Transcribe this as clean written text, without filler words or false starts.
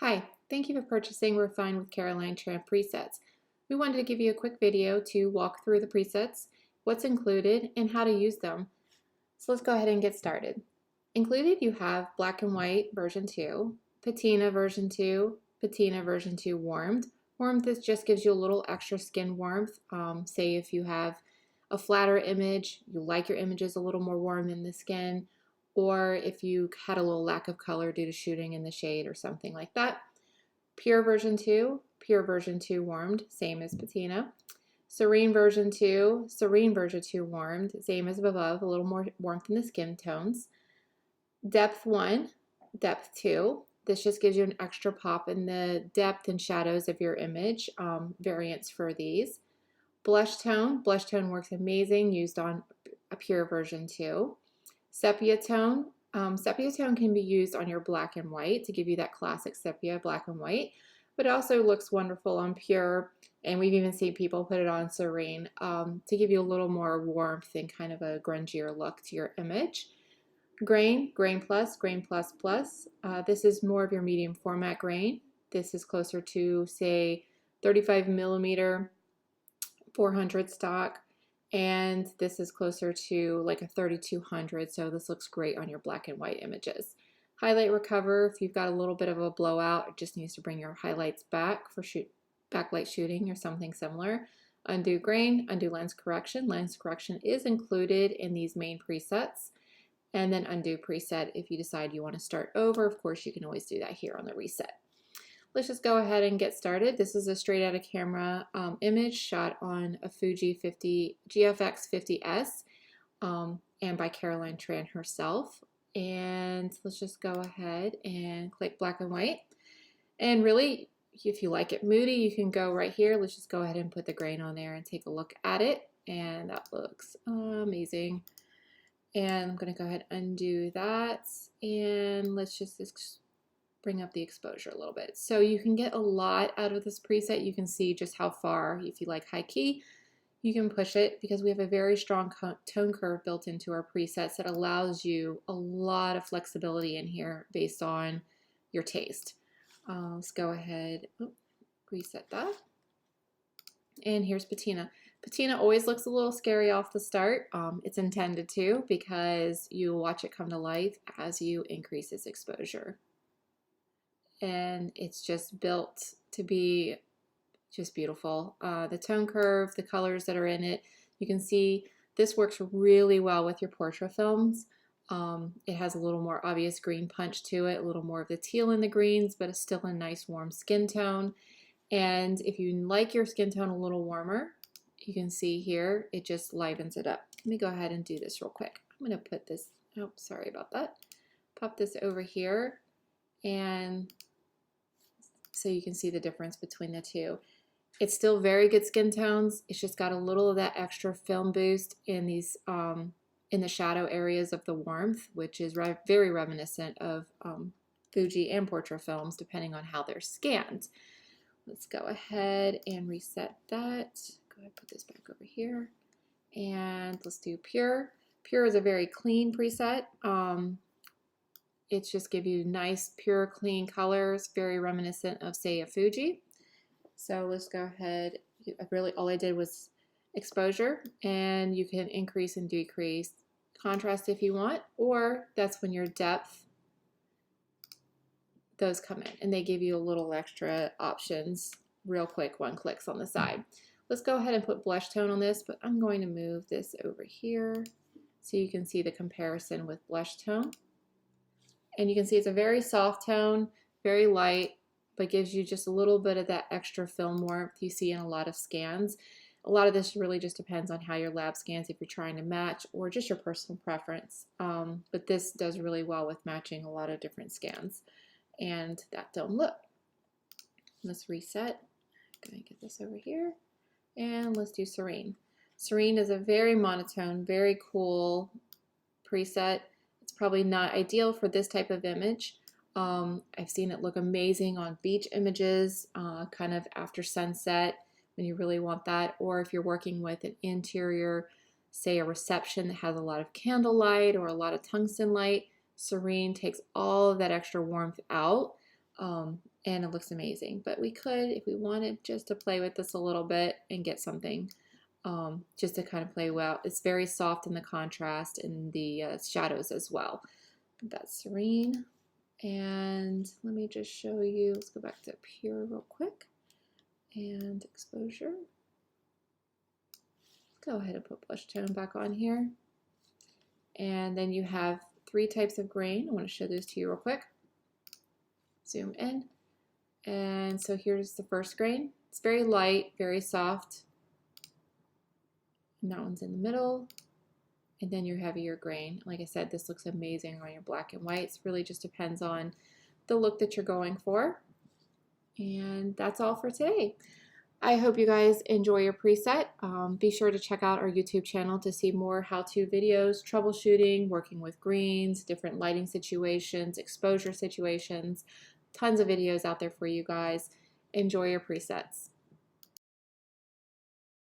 Hi, thank you for purchasing Refine with Caroline Tran Presets. We wanted to give you a quick video to walk through the presets, what's included, and how to use them. So let's go ahead and get started. Included you have Black and White version 2, Patina version 2, Patina version 2 Warmed. Warmed, this just gives you a little extra skin warmth. Say if you have a flatter image, you like your images a little more warm in the skin, or if you had a little lack of color due to shooting in the shade or something like that. Pure version 2, Pure version 2 Warmed, same as Patina. Serene version 2, Serene version 2 Warmed, same as above, a little more warmth in the skin tones. Depth 1, Depth 2, this just gives you an extra pop in the depth and shadows of your image, variants for these. Blush tone works amazing, used on a Pure version 2. Sepia tone can be used on your black and white to give you that classic sepia black and white, but it also looks wonderful on Pure, and we've even seen people put it on Serene to give you a little more warmth and kind of a grungier look to your image. Grain plus. This is more of your medium format grain. This is closer to, say, 35 millimeter 400 stock, and this is closer to like a 3200, so this looks great on your black and white images. Highlight recover, if you've got a little bit of a blowout, it just needs to bring your highlights back for backlight shooting or something similar. Undo grain, undo lens correction. Lens correction is included in these main presets. And then undo preset if you decide you want to start over. Of course, you can always do that here on the reset. Let's just go ahead and get started. This is a straight out of camera image shot on a Fuji GFX 50S and by Caroline Tran herself. And let's just go ahead and click black and white. And really, if you like it moody, you can go right here. Let's just go ahead and put the grain on there and take a look at it. And that looks amazing. And I'm going to go ahead and undo that. And let's just bring up the exposure a little bit. So you can get a lot out of this preset. You can see just how far, if you like high key, you can push it because we have a very strong tone curve built into our presets that allows you a lot of flexibility in here based on your taste. Let's go ahead, reset that. And here's Patina. Patina always looks a little scary off the start. It's intended to, because you watch it come to life as you increase its exposure. And it's just built to be just beautiful. The tone curve, the colors that are in it, you can see this works really well with your portrait films. It has a little more obvious green punch to it, a little more of the teal in the greens, but it's still a nice warm skin tone. And if you like your skin tone a little warmer, you can see here, it just livens it up. Let me go ahead and do this real quick. I'm going to put this, oh, sorry about that. Pop this over here, and so you can see the difference between the two. It's still very good skin tones. It's just got a little of that extra film boost in these, in the shadow areas of the warmth, which is very reminiscent of Fuji and portrait films, depending on how they're scanned. Let's go ahead and reset that. Go ahead and put this back over here. And let's do Pure. Pure is a very clean preset. It's just give you nice, pure, clean colors, very reminiscent of, say, a Fuji. So let's go ahead. Really, all I did was exposure, and you can increase and decrease contrast if you want, or that's when your depth, those come in, and they give you a little extra options real quick, one clicks on the side. Let's go ahead and put blush tone on this, but I'm going to move this over here so you can see the comparison with blush tone. And you can see it's a very soft tone, very light, but gives you just a little bit of that extra film warmth you see in a lot of scans. A lot of this really just depends on how your lab scans, if you're trying to match, or just your personal preference. But this does really well with matching a lot of different scans. And that don't look. Let's reset. I'm going to get this over here. And let's do Serene. Serene is a very monotone, very cool preset. It's probably not ideal for this type of image. I've seen it look amazing on beach images, kind of after sunset when you really want that, or if you're working with an interior, say a reception that has a lot of candlelight or a lot of tungsten light. Serene takes all of that extra warmth out. and it looks amazing. But we could, if we wanted, just to play with this a little bit and get something just to kind of play well. It's very soft in the contrast and the shadows as well. That's serene. And let me just show you, let's go back to pure real quick and exposure. Go ahead and put blush tone back on here. And then you have 3 types of grain. I want to show those to you real quick. Zoom in. And so here's the first grain. It's very light, very soft. And that one's in the middle. And then your heavier grain. Like I said, this looks amazing on your black and whites. It really just depends on the look that you're going for. And that's all for today. I hope you guys enjoy your preset. Be sure to check out our YouTube channel to see more how-to videos, troubleshooting, working with greens, different lighting situations, exposure situations. Tons of videos out there for you guys. Enjoy your presets.